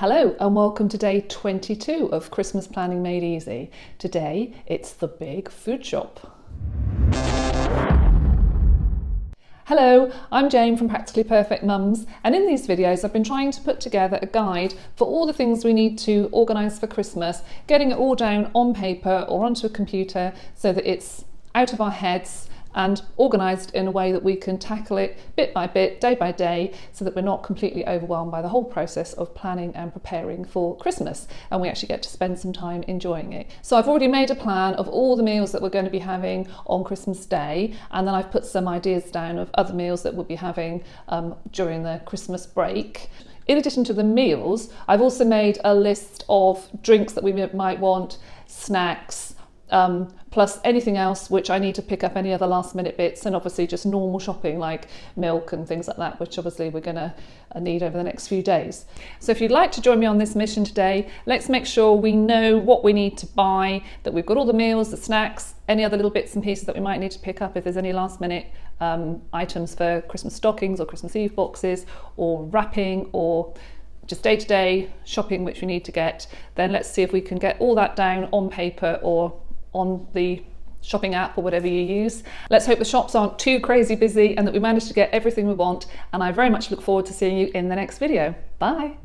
Hello and welcome to day 22 of Christmas Planning Made Easy. Today it's the big food shop. Hello, I'm Jane from Practically Perfect Mums, and in these videos I've been trying to put together a guide for all the things we need to organise for Christmas, getting it all down on paper or onto a computer so that it's out of our heads and organised in a way that we can tackle it bit by bit, day by day, so that we're not completely overwhelmed by the whole process of planning and preparing for Christmas, and we actually get to spend some time enjoying it. So I've already made a plan of all the meals that we're going to be having on Christmas Day, and then I've put some ideas down of other meals that we'll be having during the Christmas break. In addition to the meals, I've also made a list of drinks that we might want, snacks, plus anything else which I need to pick up, any other last minute bits, and obviously just normal shopping like milk and things like that, which obviously we're going to need over the next few days. So if you'd like to join me on this mission today, let's make sure we know what we need to buy, that we've got all the meals, the snacks, any other little bits and pieces that we might need to pick up if there's any last minute items for Christmas stockings or Christmas Eve boxes or wrapping or just day-to-day shopping which we need to get. Then let's see if we can get all that down on paper or on the shopping app or whatever you use. Let's hope the shops aren't too crazy busy and that we manage to get everything we want, and I very much look forward to seeing you in the next video. Bye!